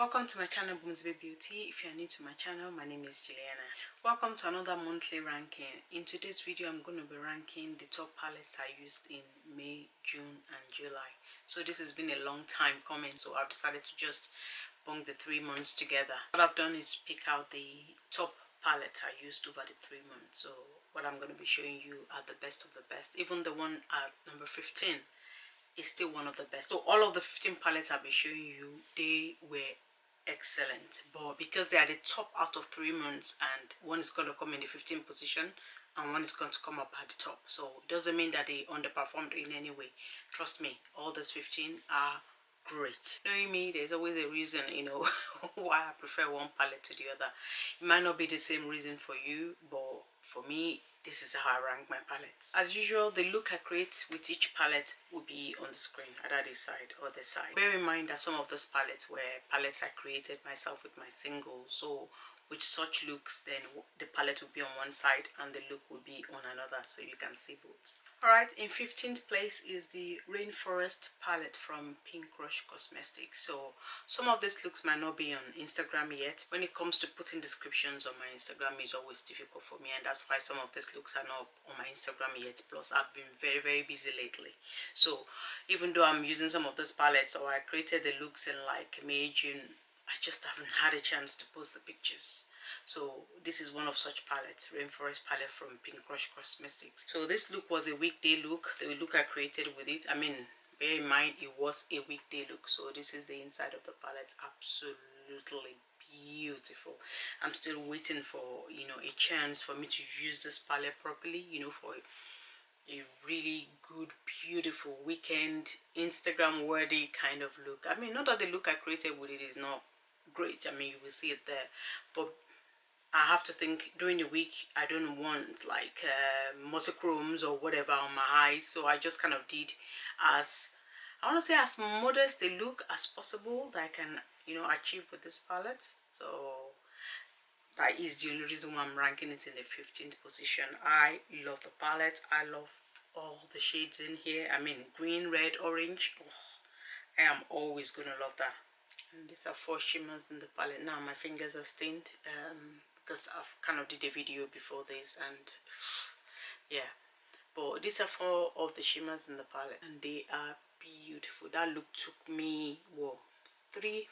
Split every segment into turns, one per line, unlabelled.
Welcome to my channel Pimby Beauty. If you are new to my channel, my name is Juliana. Welcome to another monthly ranking. In today's video, I'm going to be ranking the top palettes I used in May, June and July. So this has been a long time coming, so I've decided to just bung the 3 months together. What I've done is pick out the top palettes I used over the 3 months. So what I'm going to be showing you are the best of the best. Even the one at number 15 is still one of the best. So all of the 15 palettes I'll be showing you, they were excellent, but because they are the top out of 3 months and one is going to come in the 15th position and one is going to come up at the top, so it doesn't mean that they underperformed in any way. Trust me, all those 15 are great. Knowing me, there's always a reason, you know, why I prefer one palette to the other. It might not be the same reason for you, but for me, this is how I rank my palettes. As usual, the look I create with each palette will be on the screen, either this side or this side. Bear in mind that some of those palettes were palettes I created myself with my singles, so with such looks, then the palette will be on one side and the look will be on another, so you can see both. Alright, in 15th place is the Rainforest palette from Pink Crush Cosmetics. So some of these looks might not be on Instagram yet. When it comes to putting descriptions on my Instagram, it's always difficult for me, and that's why some of these looks are not on my Instagram yet. Plus I've been very busy lately, so even though I'm using some of those palettes, or I created the looks in like May, June, I just haven't had a chance to post the pictures. So this is one of such palettes, Rainforest palette from Pink Crush Cosmetics. So this look was a weekday look, the look I created with it. I mean, bear in mind it was a weekday look. So this is the inside of the palette. Absolutely beautiful. I'm still waiting for, you know, a chance for me to use this palette properly, you know, for a really good, beautiful weekend Instagram worthy kind of look. I mean, not that the look I created with it is not great, I mean, you will see it there, but I have to think during the week I don't want like monochromes or whatever on my eyes, so I just kind of did as, I want to say, as modest a look as possible that I can, you know, achieve with this palette. So that is the only reason why I'm ranking it in the 15th position. I love the palette. I love all the shades in here. I mean, green, red, orange. Oh, I am always gonna love that. And these are 4 shimmers in the palette. Now my fingers are stained because I've kind of did a video before this, and yeah, but these are 4 of the shimmers in the palette and they are beautiful. That look took me, whoa, 3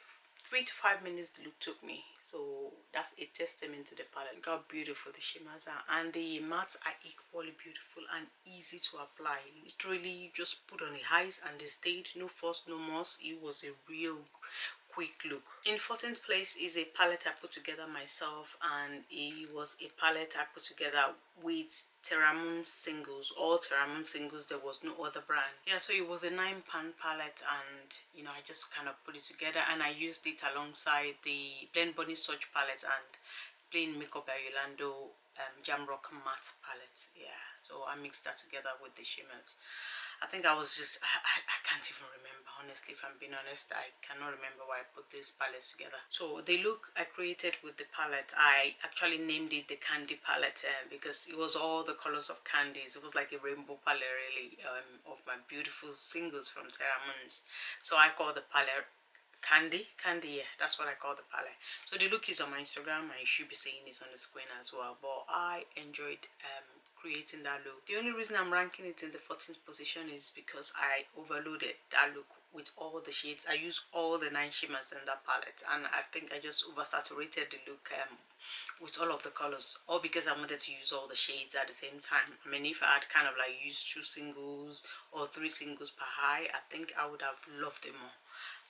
to 5 minutes the look took me, so that's a testament to the palette. Look how beautiful the shimmers are, and the mattes are equally beautiful and easy to apply. Literally, you just put on the eyes and they stayed. No fuss, no muss. It was a real quick look. In 14th place is a palette I put together myself, and it was a palette I put together with Terramoon singles, all Terramoon singles. There was no other brand. Yeah, so it was a 9-pan palette, and you know, I just kind of put it together and I used it alongside the Blend Bunny Swatch palette and plain Makeupby Yolondo Jamrock matte palette. Yeah, so I mixed that together with the shimmers. I think I was just, I can't even remember, honestly, if I'm being honest. I cannot remember why I put these palettes together. So the look I created with the palette, I actually named it the Candy palette because it was all the colors of candies. It was like a rainbow palette, really, of my beautiful singles from Terramoons. So I call the palette Candy, yeah, that's what I call the palette. So the look is on my Instagram, and you should be seeing this on the screen as well. But I enjoyed creating that look. The only reason I'm ranking it in the 14th position is because I overloaded that look with all the shades. I used all the 9 shimmers in that palette, and I think I just oversaturated the look with all of the colors, all because I wanted to use all the shades at the same time. I mean, if I had kind of like used 2 singles or 3 singles per eye, I think I would have loved it more.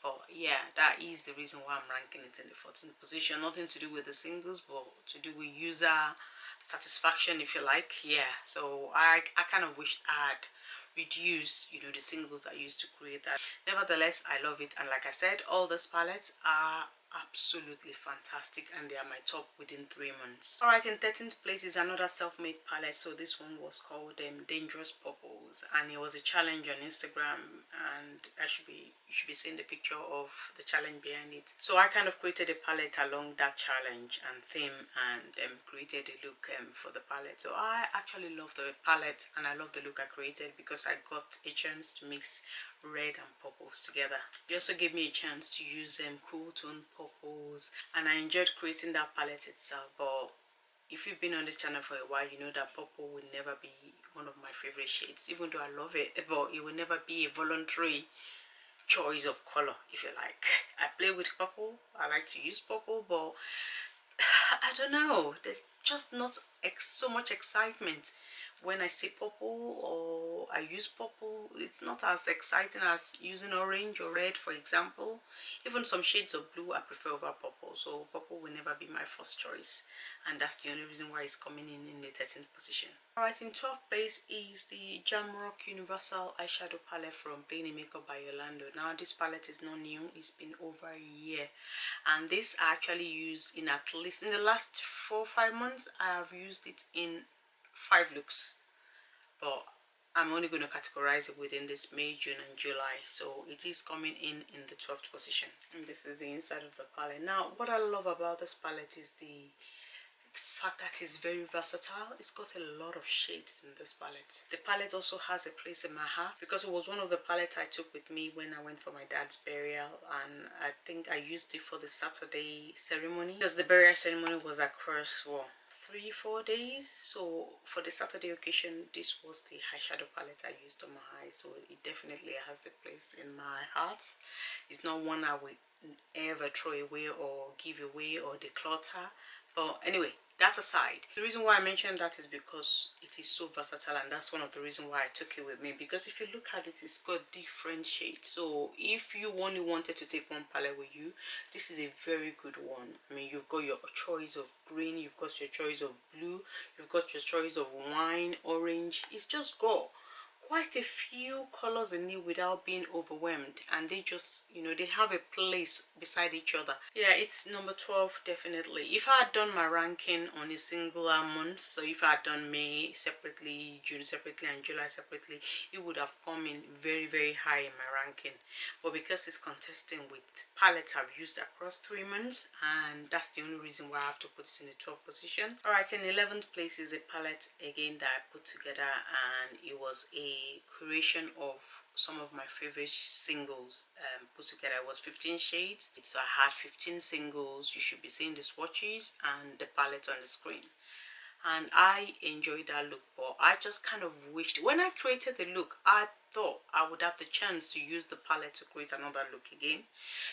But yeah, that is the reason why I'm ranking it in the 14th position. Nothing to do with the singles, but to do with user satisfaction, if you like. Yeah, so I kind of wish I had reduced, you know, the singles I used to create that. Nevertheless, I love it, and like I said, all these palettes are absolutely fantastic, and they are my top within 3 months. Alright, in 13th place is another self-made palette. So this one was called Dangerous Purple. purples, and it was a challenge on Instagram, and you should be seeing the picture of the challenge behind it. So I kind of created a palette along that challenge and theme, and created a look for the palette. So I actually love the palette and I love the look I created because I got a chance to mix red and purples together. It also gave me a chance to use cool tone purples, and I enjoyed creating that palette itself. But if you've been on this channel for a while, you know that purple will never be one of my favorite shades, even though I love it, but it will never be a voluntary choice of color, if you like. I play with purple, I like to use purple, but I don't know, there's just not so much excitement when I see purple or I use purple. It's not as exciting as using orange or red, for example. Even some shades of blue I prefer over purple, so purple will never be my first choice, and that's the only reason why it's coming in the 13th position. Alright, in 12th place is the Jamrock Universal Eyeshadow Palette from Playing Makeup by Yolondo. Now this palette is not new, it's been over a year, and this I actually used in at least in the last 4 or 5 months. I have used it in 5 looks, but I'm only going to categorize it within this May, June and July, so it is coming in the 12th position. And this is the inside of the palette. Now what I love about this palette is the fact that it's very versatile. It's got a lot of shades in this palette. The palette also has a place in my heart because it was one of the palettes I took with me when I went for my dad's burial, and I think I used it for the Saturday ceremony because the burial ceremony was across 3-4 days. So for the Saturday occasion, this was the eyeshadow palette I used on my eyes, so it definitely has a place in my heart. It's not one I would ever throw away or give away or declutter. But anyway, that aside, the reason why I mentioned that is because it is so versatile, and that's one of the reasons why I took it with me. Because if you look at it, it's got different shades. So if you only wanted to take one palette with you, this is a very good one. I mean, you've got your choice of green, you've got your choice of blue, you've got your choice of wine, orange. It's just got quite a few colors in it without being overwhelmed, and they just, you know, they have a place beside each other. Yeah, it's number 12 definitely. If I had done my ranking on a singular month, so if I had done May separately, June separately and July separately, it would have come in very, very high in my ranking. But because it's contesting with palettes I've used across 3 months, and that's the only reason why I have to put it in the 12th position. Alright, in 11th place is a palette again that I put together, and it was a creation of some of my favorite singles put together. It was 15 shades, so I had 15 singles. You should be seeing the swatches and the palette on the screen, and I enjoyed that look. But I just kind of wished when I created the look, I thought I would have the chance to use the palette to create another look again.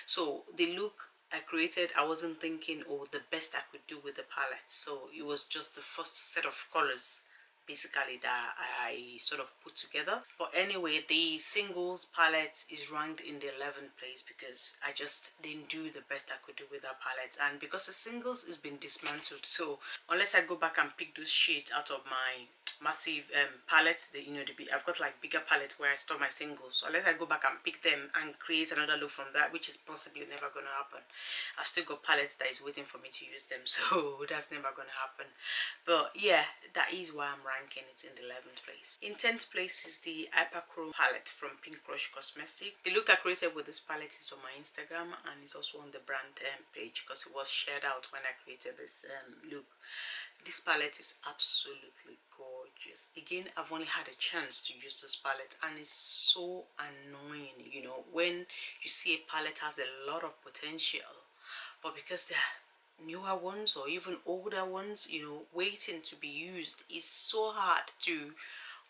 So the look I created, I wasn't thinking, oh, the best I could do with the palette. So it was just the first set of colors basically that I sort of put together. But anyway, the singles palette is ranked in the 11th place because I just didn't do the best I could do with that palette, and because the singles has been dismantled, so unless I go back and pick those shades out of my massive palettes, I've got like bigger palettes where I store my singles, so unless I go back and pick them and create another look from that, which is possibly never gonna happen, I've still got palettes that is waiting for me to use them, so that's never gonna happen. But yeah, that is why I'm ranking it in the 11th place. In 10th place is the Hyperchrome palette from Pink Crush Cosmetics. The look I created with this palette is on my Instagram, and it's also on the brand page because it was shared out when I created this look. This palette is absolutely gorgeous. Again, I've only had a chance to use this palette, and it's so annoying, you know, when you see a palette has a lot of potential, but because they're newer ones or even older ones, you know, waiting to be used, is so hard to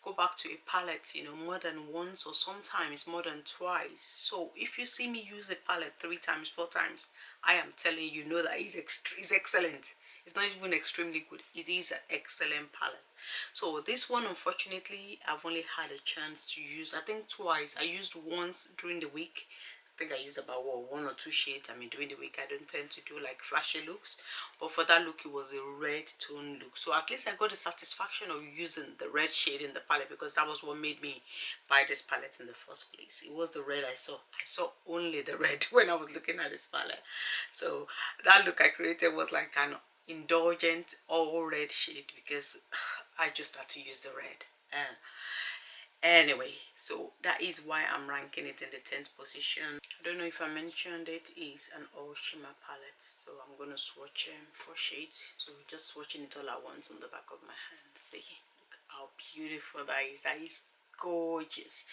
go back to a palette, you know, more than once or sometimes more than twice. So if you see me use a palette 3 times, 4 times, I am telling you, know that it's excellent. It's not even extremely good, it is an excellent palette. So this one, unfortunately, I've only had a chance to use, I think twice. I used once during the week. I think I used about 1 or 2 shades. I mean, during the week I don't tend to do like flashy looks, but for that look it was a red tone look, so at least I got the satisfaction of using the red shade in the palette, because that was what made me buy this palette in the first place. It was the red I saw only the red when I was looking at this palette. So that look I created was like an indulgent all red shade because I just had to use the red. Anyway, so that is why I'm ranking it in the 10th position. I don't know if I mentioned it, is an all shimmer palette, so I'm going to swatch 4 shades. So just swatching it all at once on the back of my hand. See, look how beautiful that is. That is gorgeous,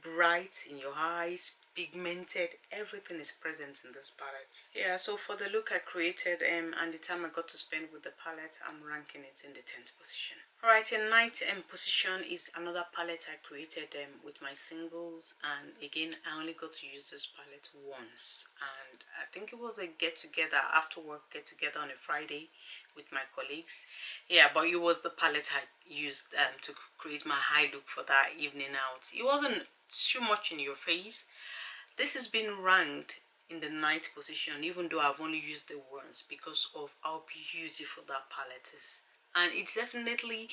bright in your eyes, pigmented, everything is present in this palette. Yeah, so for the look I created and the time I got to spend with the palette, I'm ranking it in the 10th position. Alright, in 9th position is another palette I created with my singles, and again I only got to use this palette once, and I think it was a get together, after work get together on a Friday with my colleagues. Yeah, but it was the palette I used to create my high look for that evening out. It wasn't too much in your face. This has been ranked in the 9th position, even though I've only used it once, because of how beautiful that palette is. And it's definitely,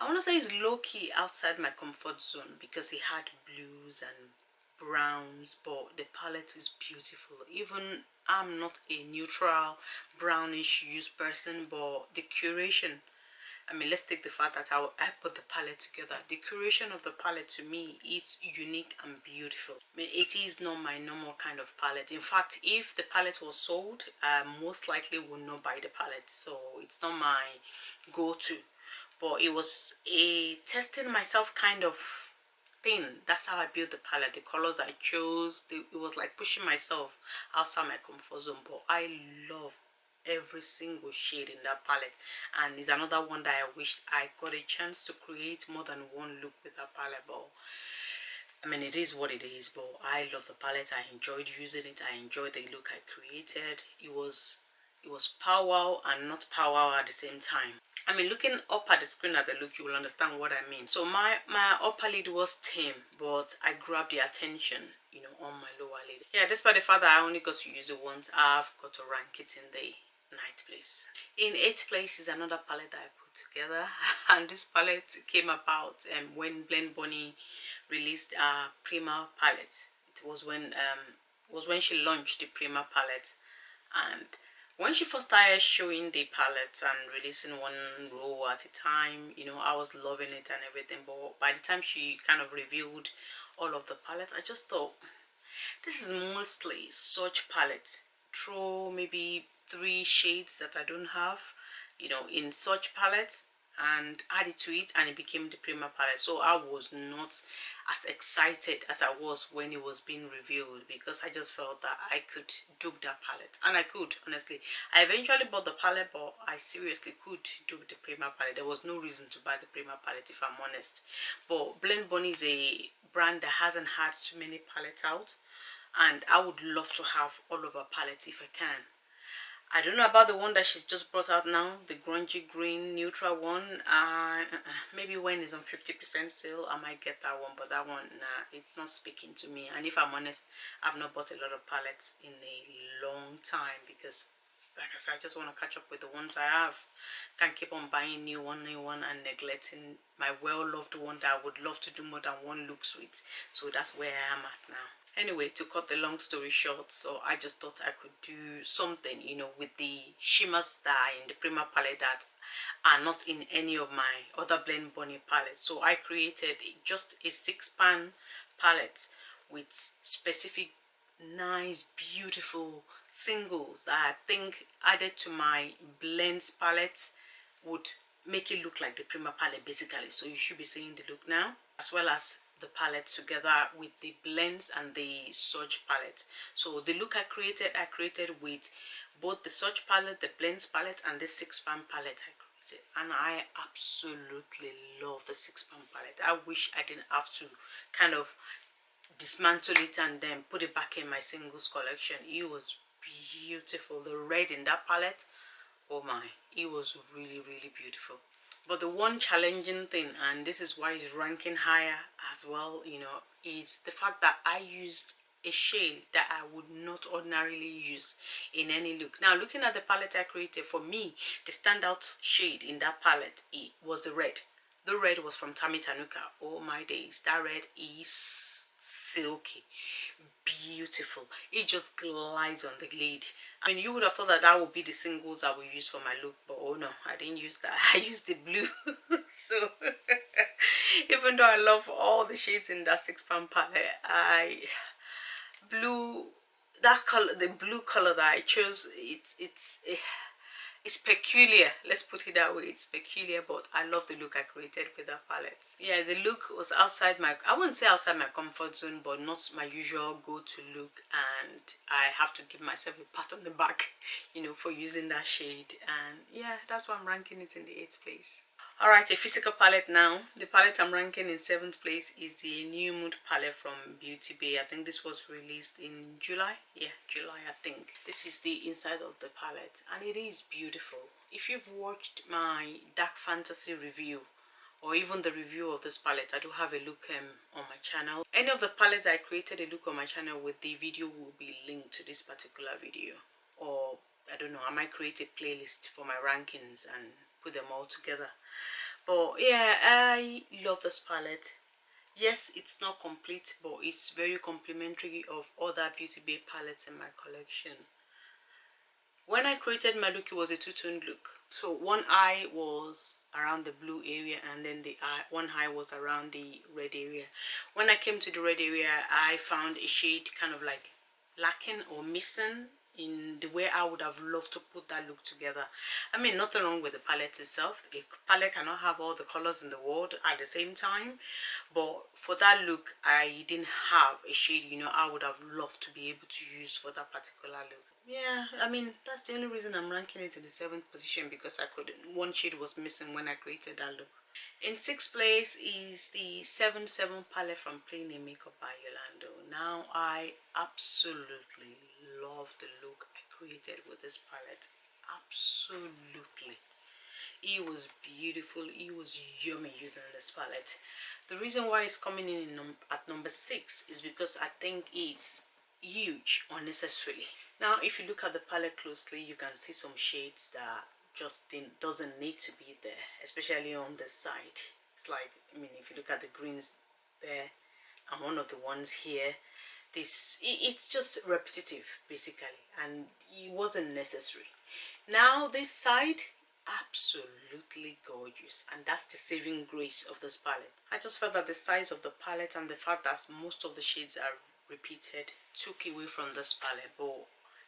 I want to say it's low-key outside my comfort zone, because it had blues and browns, but the palette is beautiful. Even I'm not a neutral brownish use person, but the curation, I mean, let's take the fact that I put the palette together. The curation of the palette to me is unique and beautiful. I mean, it is not my normal kind of palette. In fact, if the palette was sold, I most likely would not buy the palette. So it's not my go-to. But it was a testing myself kind of thing. That's how I built the palette. The colors I chose, it was like pushing myself outside my comfort zone. But I love every single shade in that palette, and it's another one that I wish I got a chance to create more than one look with that palette. But I mean, it is what it is. But I love the palette. I enjoyed using it. I enjoyed the look I created. It was power and not power at the same time. I mean, looking up at the screen at the look, you will understand what I mean. So my upper lid was tame, but I grabbed the attention, you know, on my lower lid. Yeah, despite the fact that I only got to use it once, I've got to rank it in the 9th place. In 8th place is another palette that I put together, and this palette came about when Blend Bunny released a Prima palette. It was when she launched the Prima palette, and when she first started showing the palettes and releasing one row at a time, you know, I was loving it and everything. But by the time she kind of revealed all of the palettes, I just thought, this is mostly such palettes. Throw maybe 3 shades that I don't have, you know, in such palettes, and add it to it, and it became the Prima palette. So I was not as excited as I was when it was being revealed, because I just felt that I could dupe that palette, and I could, honestly. I eventually bought the palette, but I seriously could dupe the Prima palette. There was no reason to buy the Prima palette, if I'm honest. But Blend Bunny is a brand that hasn't had too many palettes out, and I would love to have all of her palettes if I can. I don't know about the one that she's just brought out now, the grungy green neutral one. Maybe when it's on 50% sale, I might get that one, but that one, nah, it's not speaking to me. And if I'm honest, I've not bought a lot of palettes in a long time, because like I said, I just want to catch up with the ones I have. Can't keep on buying new one and neglecting my well-loved one that I would love to do more than one looks with. So that's where I am at now. Anyway, to cut the long story short, so I just thought I could do something, you know, with the shimmers that are in the Prima palette that are not in any of my other Blend Bunny palettes. So I created just a 6-pan palette with specific nice beautiful singles that I think added to my blends palette would make it look like the Prima palette basically. So you should be seeing the look now, as well as the palette together with the blends and the Swatch palette. So the look I created with both the Swatch palette, the blends palette, and the 6-pan palette I created, and I absolutely love the 6-pan palette. I wish I didn't have to kind of dismantle it and then put it back in my singles collection. It was beautiful. The red in that palette, oh my, it was really beautiful. But the one challenging thing, and this is why it's ranking higher as well, you know, is the fact that I used a shade that I would not ordinarily use in any look. Now, looking at the palette I created, for me, the standout shade in that palette was the red. The red was from Tammy Tanuka. Oh my days, that red is silky, beautiful. It just glides on the lid. I mean, you would have thought that that would be the singles I would use for my look, but oh no, I didn't use that. I used the blue. So even though I love all the shades in that £6 palette, blue, that color, the blue color that I chose, it's peculiar, let's put it that way. It's peculiar, but I love the look I created with that palette. Yeah, the look was outside my, I wouldn't say outside my comfort zone, but not my usual go-to look, and I have to give myself a pat on the back, you know, for using that shade. And yeah, that's why I'm ranking it in the 8th place. Alright, a physical palette now. The palette I'm ranking in 7th place is the New Mood palette from Beauty Bay. I think this was released in July. Yeah, July, I think. This is the inside of the palette, and it is beautiful. If you've watched my Dark Fantasy review, or even the review of this palette, I do have a look on my channel. Any of the palettes I created a look on my channel with, the video will be linked to this particular video. Or, I don't know, I might create a playlist for my rankings and put them all together. But yeah, I love this palette. Yes, it's not complete, but it's very complimentary of other Beauty Bay palettes in my collection. When I created my look, it was a two-tone look. So one eye was around the blue area, and then the one eye was around the red area. When I came to the red area, I found a shade kind of like lacking or missing in the way I would have loved to put that look together. I mean, nothing wrong with the palette itself. A palette cannot have all the colors in the world at the same time, but for that look, I didn't have a shade, you know, I would have loved to be able to use for that particular look. Yeah, I mean, that's the only reason I'm ranking it in the 7th position, because I couldn't, one shade was missing when I created that look. In 6th place is the 7/7 palette from Playing in Makeup by Yolondo. Now, I absolutely love the look I created with this palette. Absolutely. It was beautiful. It was yummy using this palette. The reason why it's coming in at number 6 is because I think it's huge unnecessarily. Now, if you look at the palette closely, you can see some shades that just doesn't need to be there, especially on this side. It's like, I mean, if you look at the greens there and one of the ones here, it's just repetitive basically, and it wasn't necessary. Now this side, absolutely gorgeous, and that's the saving grace of this palette. I just felt that the size of the palette and the fact that most of the shades are repeated took away from this palette, but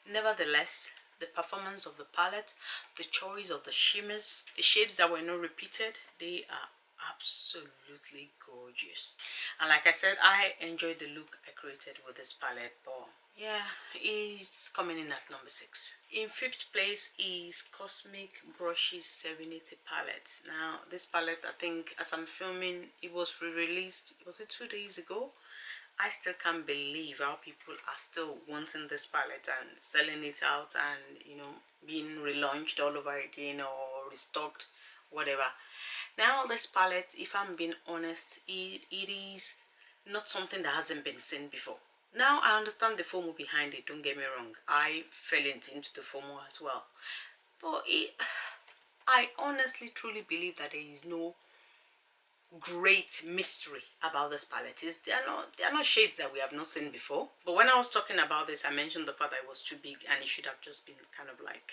nevertheless, the performance of the palette, the choice of the shimmers, the shades that were not repeated, they are absolutely gorgeous. And like I said, I enjoyed the look I created with this palette, but yeah, it's coming in at number 6. In 5th place is Cosmic Brushes Serenity palette. Now this palette, I think as I'm filming, it was re-released, was it 2 days ago? I still can't believe how people are still wanting this palette and selling it out, and you know, being relaunched all over again or restocked, whatever. Now this palette, if I'm being honest, it is not something that hasn't been seen before. Now I understand the FOMO behind it, don't get me wrong. I fell into the FOMO as well. But I honestly truly believe that there is no great mystery about this palette. They are not shades that we have not seen before. But when I was talking about this, I mentioned the fact that it was too big and it should have just been kind of like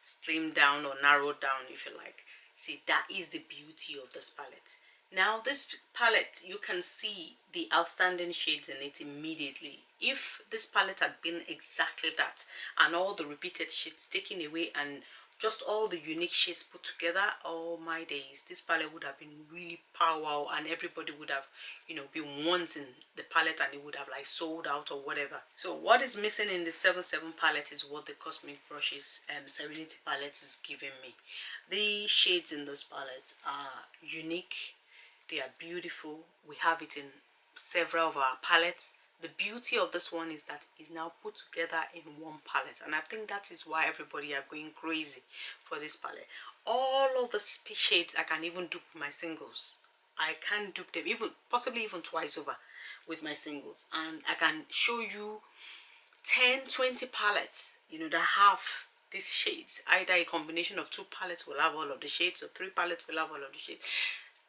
slimmed down or narrowed down, if you like. See, that is the beauty of this palette. Now this palette, you can see the outstanding shades in it immediately. If this palette had been exactly that, and all the repeated shades taken away and just all the unique shades put together, oh my days, this palette would have been really power, and everybody would have, you know, been wanting the palette, and it would have like sold out or whatever. So what is missing in the 7/7 palette is what the Cosmic Brushes Serenity palette is giving me. The shades in this palette are unique, they are beautiful. We have it in several of our palettes. The beauty of this one is that it's now put together in one palette, and I think that is why everybody are going crazy for this palette. All of the shades I can even dupe my singles. I can dupe them, even possibly even twice over with my singles, and I can show you 10-20 palettes, you know, that have these shades. Either a combination of 2 palettes will have all of the shades, or 3 palettes will have all of the shades.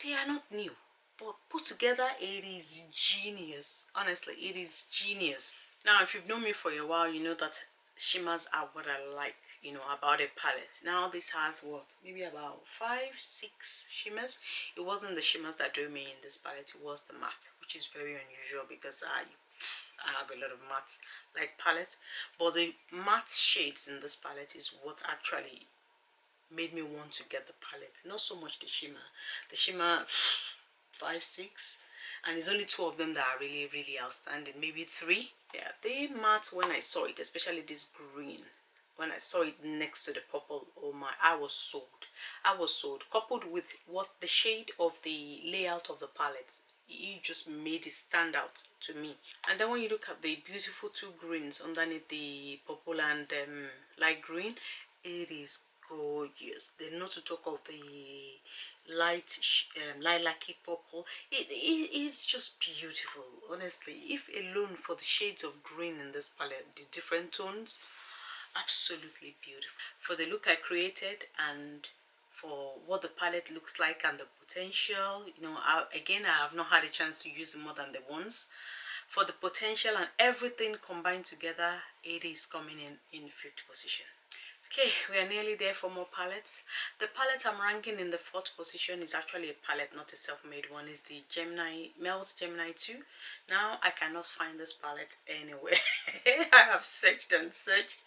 They are not new, but put together, it is genius. Honestly, it is genius. Now, if you've known me for a while, you know that shimmers are what I like, you know, about a palette. Now this has what, maybe about 5-6 shimmers. It wasn't the shimmers that drew me in this palette, it was the matte, which is very unusual because I have a lot of matte like palettes, but the matte shades in this palette is what actually made me want to get the palette, not so much the shimmer. The shimmer 5-6, and it's only 2 of them that are really outstanding, maybe 3. Yeah, they matte, when I saw it, especially this green, when I saw it next to the purple, oh my, I was sold. I was sold. Coupled with what the shade of the layout of the palette, it just made it stand out to me. And then when you look at the beautiful 2 greens underneath the purple and light green, it is gorgeous. Then not to talk of the lilac-y purple. It's just beautiful, honestly. If alone for the shades of green in this palette, the different tones, absolutely beautiful. For the look I created and for what the palette looks like and the potential, you know, again, I have not had a chance to use it more than the once. For the potential and everything combined together, it is coming in 5th position. Okay, we are nearly there for more palettes. The palette I'm ranking in the 4th position is actually a palette, not a self-made one. It's the Melt Gemini 2. Now, I cannot find this palette anywhere. I have searched and searched.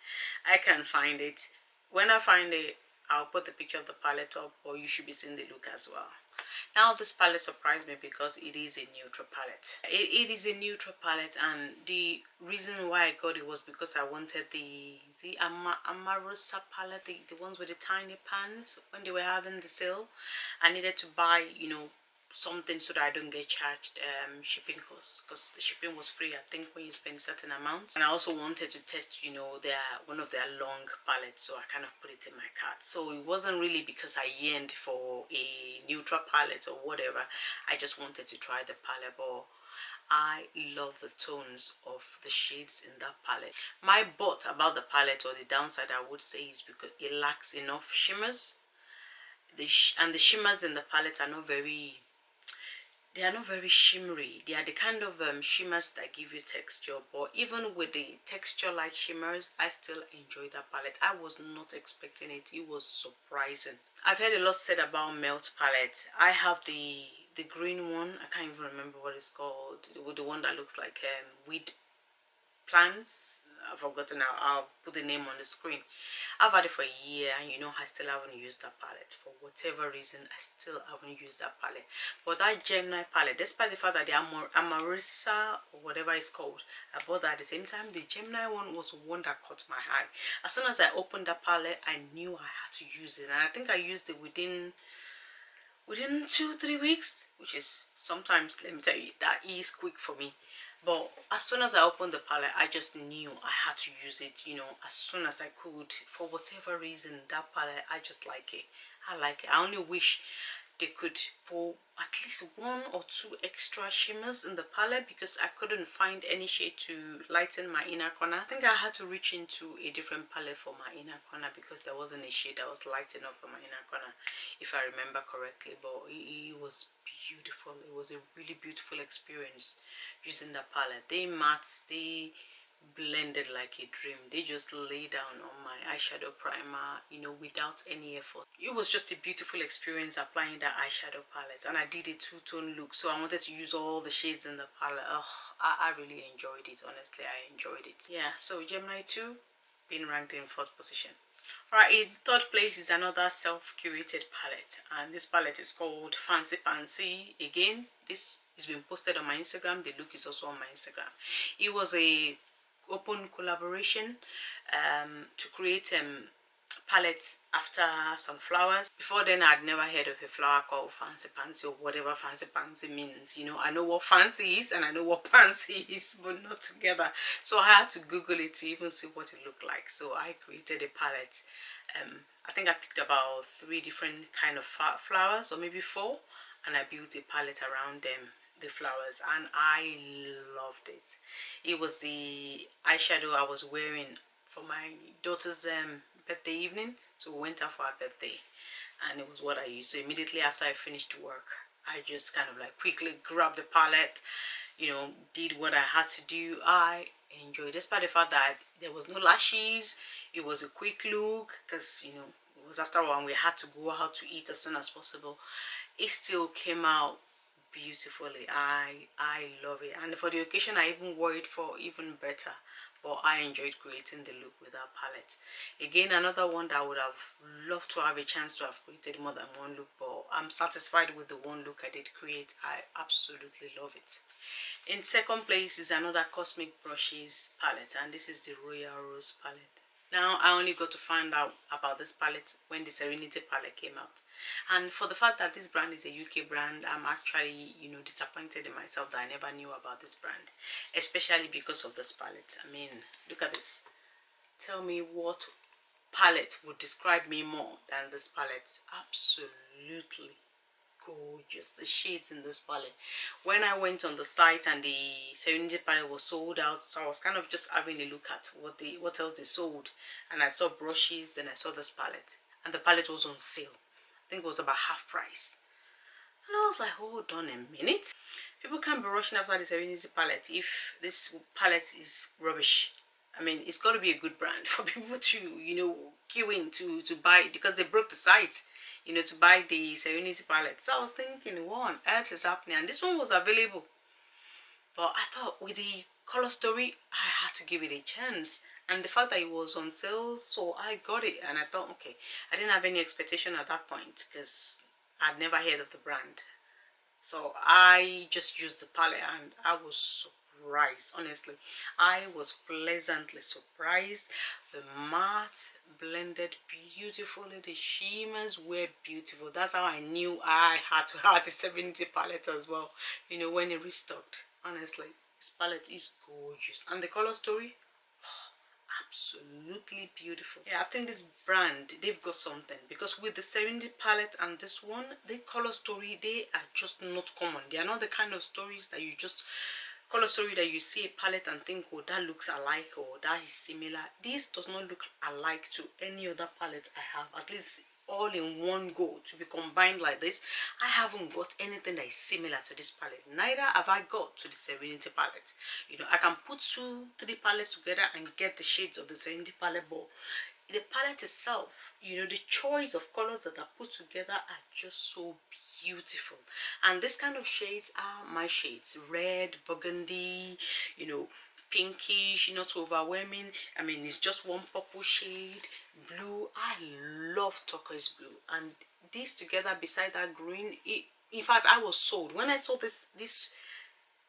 I can't find it. When I find it, I'll put the picture of the palette up, or you should be seeing the look as well. Now this palette surprised me because it is a neutral palette. It is a neutral palette, and the reason why I got it was because I wanted the Amarosa palette, the ones with the tiny pans when they were having the sale. I needed to buy, you know, something so that I don't get charged shipping costs, because the shipping was free, I think, when you spend a certain amount. And I also wanted to test, you know, one of their long palettes, so I kind of put it in my cart. So it wasn't really because I yearned for a neutral palette or whatever. I just wanted to try the palette, but I love the tones of the shades in that palette. My but about the palette, or the downside I would say, is because it lacks enough shimmers. And the shimmers in the palette are not very, they are not very shimmery. They are the kind of shimmers that give you texture, but even with the texture like shimmers, I still enjoy that palette. I was not expecting it. It was surprising. I've heard a lot said about Melt palette. I have the green one. I can't even remember what it's called. The one that looks like weed plants. I've forgotten now. I'll put the name on the screen. I've had it for a year, and you know, I still haven't used that palette. For whatever reason, I still haven't used that palette. But that Gemini palette, despite the fact that the Amarissa or whatever it's called, I bought that at the same time, the Gemini one was one that caught my eye. As soon as I opened that palette, I knew I had to use it, and I think I used it within 2-3 weeks, which is sometimes, let me tell you, that is quick for me. But as soon as I opened the palette, I just knew I had to use it, you know, as soon as I could. For whatever reason, that palette, I just like it. I like it. I only wish they could put at least 1 or 2 extra shimmers in the palette, because I couldn't find any shade to lighten my inner corner. I think I had to reach into a different palette for my inner corner, because there wasn't a shade that was light enough for my inner corner, if I remember correctly. But it was beautiful. It was a really beautiful experience using the palette. They mattes, they blended like a dream. They just lay down on my eyeshadow primer, you know, without any effort. It was just a beautiful experience applying that eyeshadow palette, and I did a 2-tone look, so I wanted to use all the shades in the palette. I really enjoyed it. Honestly, I enjoyed it. Yeah, so Gemini 2 being ranked in 4th position. Alright, in 3rd place is another self-curated palette, and this palette is called Fancy Pansy. Again, this is been posted on my Instagram. The look is also on my Instagram. It was a open collaboration to create palette after some flowers. Before then, I'd never heard of a flower called Fancy Pansy, or whatever Fancy Pansy means. You know, I know what fancy is and I know what pansy is, but not together. So I had to Google it to even see what it looked like. So I created a palette. I think I picked about 3 different kind of flowers, or maybe 4, and I built a palette around them, the flowers, and I loved it. It was the eyeshadow I was wearing for my daughter's birthday evening, so we went out for our birthday, and it was what I used. So immediately after I finished work, I just kind of like quickly grabbed the palette, you know, did what I had to do. I enjoyed, despite the fact that there was no lashes. It was a quick look because, you know, it was after one we had to go out to eat as soon as possible. It still came out beautifully. I love it, and for the occasion I even wore it for even better. But I enjoyed creating the look with that palette. Again, another one that I would have loved to have a chance to have created more than one look, but I'm satisfied with the one look I did create. I absolutely love it. In second place is another Cosmic Brushes palette, and this is the Royal Rose palette. Now, I only got to find out about this palette when the Serenity palette came out. And for the fact that this brand is a UK brand, I'm actually, you know, disappointed in myself that I never knew about this brand. Especially because of this palette. I mean, look at this. Tell me what palette would describe me more than this palette. Absolutely gorgeous. The shades in this palette, when I went on the site and the Serenity palette was sold out, so I was kind of just having a look at what else they sold, and I saw brushes, then I saw this palette, and the palette was on sale. I think it was about half price, and I was like, hold on a minute, people can't be rushing after the Serenity palette if this palette is rubbish. I mean, it's got to be a good brand for people to, you know, queue in to buy it, because they broke the site, you know, to buy the Serenity palette. So I was thinking, what on earth is happening? And this one was available. But I thought with the color story, I had to give it a chance. And the fact that it was on sale, so I got it. And I thought, okay, I didn't have any expectation at that point because I'd never heard of the brand. So I just used the palette and I was surprised. Honestly, I was pleasantly surprised. The matte blended beautifully, the shimmers were beautiful. That's how I knew I had to have the 70 palette as well, you know, when it restocked. Honestly, this palette is gorgeous, and the color story, absolutely beautiful. Yeah, I think this brand, they've got something, because with the Serenity palette and this one, the color story, they are just not common. They are not the kind of stories that you just color story that you see a palette and think, oh, that looks alike or that is similar. This does not look alike to any other palette I have, at least all in one go to be combined like this. I haven't got anything that is similar to this palette. Neither have I got to the Serenity palette. You know, I can put 2-3 palettes together and get the shades of the Serenity palette, but the palette itself, you know, the choice of colors that are put together are just so beautiful. And this kind of shades are my shades: red, burgundy, you know, pinkish, not overwhelming. I mean, it's just one purple shade, blue. I love turquoise blue, and these together beside that green, in fact, I was sold when I saw this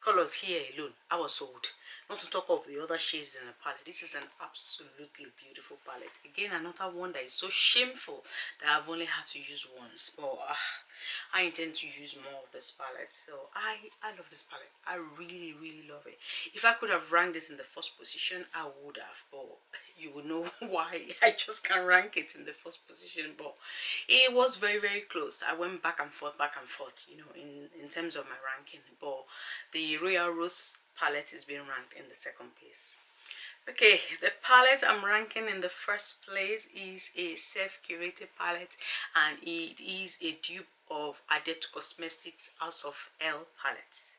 colors here alone. I was sold, not to talk of the other shades in the palette. This is an absolutely beautiful palette. Again, another one that is so shameful that I've only had to use once, but I intend to use more of this palette. So I love this palette. I really love it. If I could have ranked this in the first position, I would have, but you would know why I just can't rank it in the first position. But it was very close. I went back and forth, you know, in terms of my ranking. But the Royal Rose palette is being ranked in the second place. Okay, the palette I'm ranking in the first place is a self-curated palette, and it is a dupe of Adept Cosmetics House of L palette.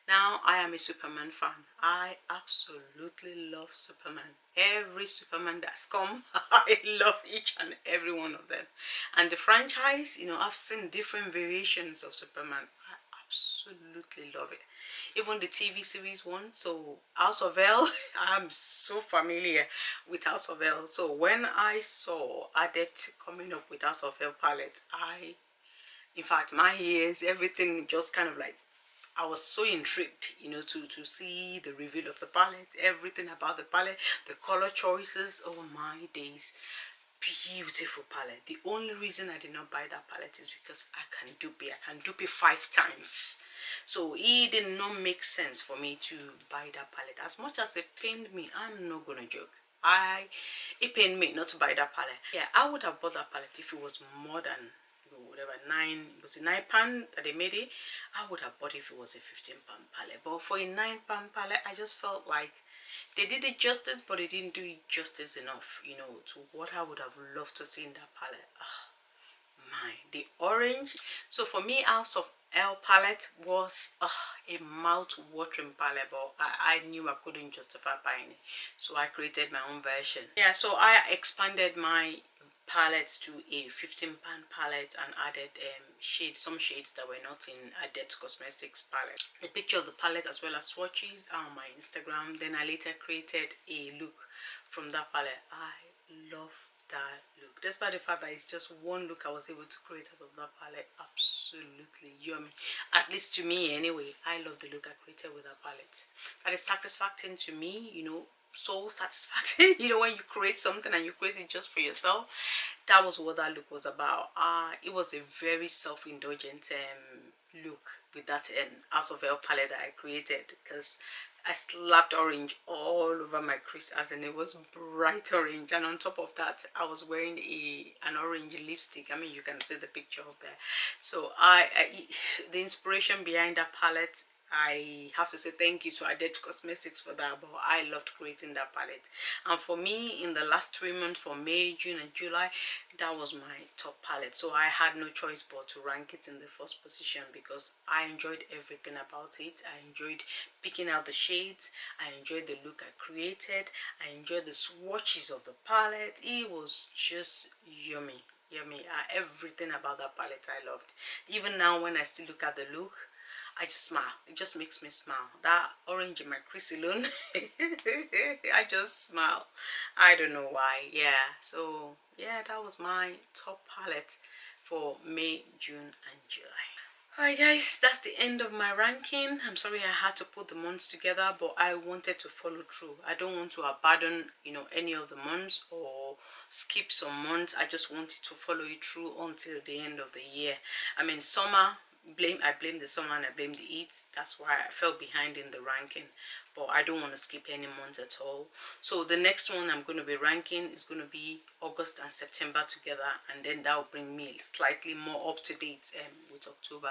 Now, I am a Superman fan. I absolutely love Superman. Every Superman that's come, I love each and every one of them. And the franchise, you know, I've seen different variations of Superman. I absolutely love it. Even the TV series one, so House of L, I'm so familiar with House of L. So when I saw Adept coming up with House of L palette, in fact, my ears, everything just kind of like, I was so intrigued, you know, to see the reveal of the palette, everything about the palette, the color choices. Oh my days, beautiful palette. The only reason I did not buy that palette is because I can dupe it 5 times. So it did not make sense for me to buy that palette. As much as it pained me, I'm not gonna joke, it pained me not to buy that palette. Yeah, I would have bought that palette if it was more than whatever, was it £9 that they made it. I would have bought it if it was a £15 palette, but for a £9 palette, I just felt like they did it justice, but they didn't do it justice enough, you know, to what I would have loved to see in that palette. the orange. So for me, House of L palette was a mouth-watering palette, but I knew I couldn't justify buying it, so I created my own version. Yeah, so I expanded my palettes to a 15-pound palette and added some shades that were not in Adept Cosmetics palette. A picture of the palette as well as swatches are on my Instagram. Then I later created a look from that palette. I love that look, despite the fact that it's just one look I was able to create out of that palette. Absolutely yummy, at least to me anyway. I love the look I created with that palette. That is satisfying to me, you know, so satisfying. You know, when you create something and you create it just for yourself. That was what that look was about. It was a very self-indulgent look with that House of L palette that I created, because I slapped orange all over my crease, as in it was bright orange, and on top of that I was wearing an orange lipstick. I mean, you can see the picture up there. So the inspiration behind that palette, I have to say thank you to Adept Cosmetics for that, but I loved creating that palette. And for me, in the last 3 months, for May, June and July, that was my top palette. So I had no choice but to rank it in the first position, because I enjoyed everything about it. I enjoyed picking out the shades, I enjoyed the look I created, I enjoyed the swatches of the palette. It was just yummy. Everything about that palette I loved. Even now, when I still look at the look, I just smile. It just makes me smile. That orange in my crease alone, I just smile. I don't know why. Yeah, so yeah, that was my top palette for May, June and July. Alright guys, that's the end of my ranking. I'm sorry I had to put the months together, but I wanted to follow through. I don't want to abandon, you know, any of the months or skip some months. I just wanted to follow it through until the end of the year. I mean, summer, I blame the summer and I blame the heat. That's why I fell behind in the ranking, but I don't want to skip any months at all. So the next one I'm going to be ranking is going to be August and September together, and then that will bring me slightly more up to date with October.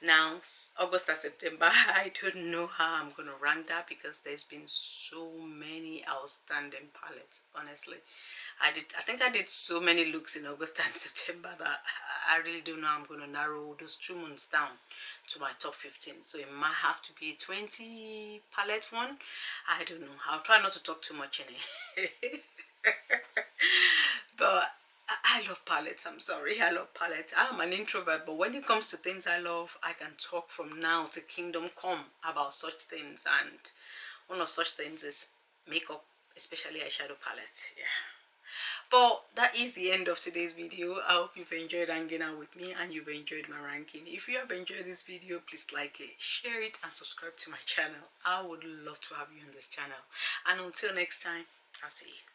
Now August and September, I don't know how I'm going to rank that, because there's been so many outstanding palettes. Honestly, I think I did so many looks in August and September that I really don't know how I'm going to narrow those 2 months down to my top 15. So it might have to be a 20 palette one. I don't know. I'll try not to talk too much in it. But I love palettes. I'm sorry, I love palettes. I'm an introvert, but when it comes to things I love, I can talk from now to kingdom come about such things. And one of such things is makeup, especially eyeshadow palettes. Yeah. But that is the end of today's video. I hope you've enjoyed hanging out with me and you've enjoyed my ranking. If you have enjoyed this video, please like it, share it and subscribe to my channel. I would love to have you on this channel. And until next time, I'll see you.